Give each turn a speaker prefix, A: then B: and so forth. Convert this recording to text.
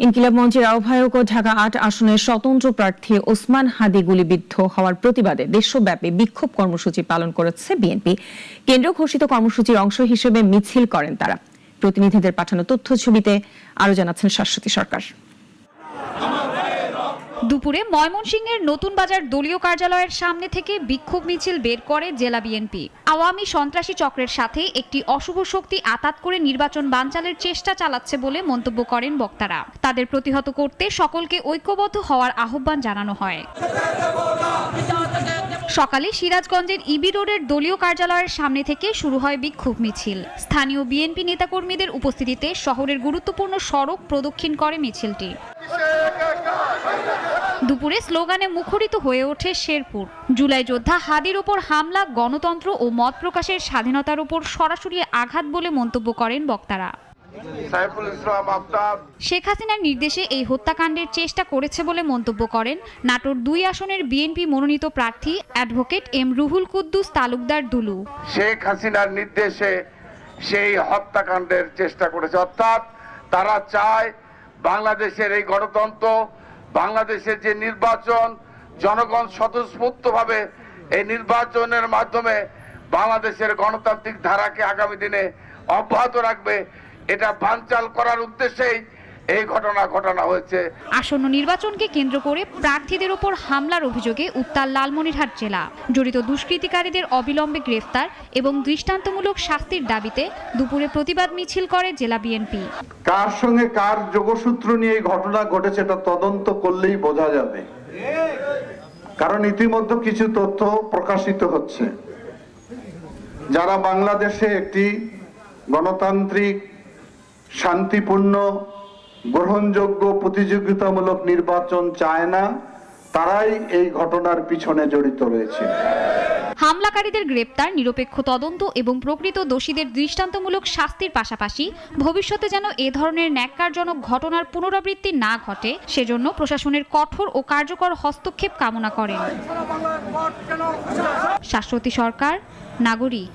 A: ইনকিলাব মঞ্চের আহ্বায়ক ও ঢাকা ৮ আসনের স্বতন্ত্র প্রার্থী ওসমান হাদি গুলিবিদ্ধ হওয়ার প্রতিবাদে দেশব্যাপী বিক্ষোভ কর্মসূচি পালন করেছে বিএনপি। কেন্দ্রীয় ঘোষিত কর্মসূচির অংশ হিসেবে মিছিল করেন তারা। প্রতিনিধিদের পাঠানো তথ্য ছবিতে আরো জানাচ্ছেন শাশ্বতী সরকার।
B: দুপুরে ময়মনসিংহের নতুন বাজার দলীয় কার্যালয়ের সামনে থেকে বিক্ষোভ মিছিল বের করে জেলা বিএনপি। আওয়ামী সন্ত্রাসী চক্রের সাথে একটি অশুভ শক্তি আঁতাত করে নির্বাচন বানচালের চেষ্টা চালাচ্ছে বলে মন্তব্য করেন বক্তারা। তাদের প্রতিহত করতে সকলকে ঐক্যবদ্ধ হওয়ার আহ্বান জানানো হয়। সকালে সিরাজগঞ্জের ইবি রোডের দলীয় কার্যালয়ের সামনে থেকে শুরু হয় বিক্ষোভ মিছিল। স্থানীয় বিএনপি নেতাকর্মীদের উপস্থিতিতে শহরের গুরুত্বপূর্ণ সড়ক প্রদক্ষিণ করে মিছিলটি। দুপুরে স্লোগানে মুখরিত হয়ে ওঠে শেরপুর। জুলাই যোদ্ধা হাদির ওপর হামলা গণতন্ত্র ও মত প্রকাশের স্বাধীনতার উপর সরাসরি আঘাত বলে মন্তব্য করেন বক্তারা। শেখ হাসিনার নির্দেশে এই হত্যাকাণ্ডের চেষ্টা করেছে বলে মন্তব্য করেন নাটোর ২ আসনের বিএনপি মনোনীত প্রার্থী অ্যাডভোকেট এম রুহুল কুদ্দুস তালুকদার দুলু।
C: শেখ হাসিনার নির্দেশে সেই হত্যাকাণ্ডের চেষ্টা করেছে, অর্থাৎ তারা চায় বাংলাদেশের এই গণতন্ত্র, বাংলাদেশের যে নির্বাচন, জনগণ স্বতঃস্ফূর্তভাবে এই নির্বাচনের মাধ্যমে বাংলাদেশের গণতান্ত্রিক ধারাকে আগামী দিনে অব্যাহত রাখবে, এটা বানচাল করার উদ্দেশ্যেই এই ঘটনা হয়েছে।
B: আসন্ন নির্বাচনকে কেন্দ্র করে প্রার্থীদের উপর হামলার অভিযোগে উত্তাল লালমনিরহাট জেলা। জড়িত দুষ্কৃতিকারীদের অবিলম্বে গ্রেফতার এবং দৃষ্টান্তমূলক শাস্তির দাবিতে দুপুরে প্রতিবাদ মিছিল করে জেলা বিএনপি।
D: কার সঙ্গে কার যোগসূত্র নিয়ে এই ঘটনা ঘটেছে এটা তদন্ত করলেই বোঝা যাবে, কারণ ইতিমধ্যে কিছু তথ্য প্রকাশিত হচ্ছে। যারা বাংলাদেশে একটি গণতান্ত্রিক, শান্তিপূর্ণ, গ্রহণযোগ্য, প্রতিযোগিতামূলক নির্বাচন চায় না, তারাই এই ঘটনার পিছনে জড়িত রয়েছে।
B: হামলাকারীদের গ্রেপ্তার, নিরপেক্ষ তদন্ত এবং প্রকৃত দোষীদের দৃষ্টান্তমূলক শাস্তির পাশাপাশি ভবিষ্যতে যেন এ ধরনের ন্যাক্কারজনক ঘটনার পুনরাবৃত্তি না ঘটে সেজন্য প্রশাসনের কঠোর ও কার্যকর হস্তক্ষেপ কামনা করেন। শাশ্বতী সরকার, নাগরিক।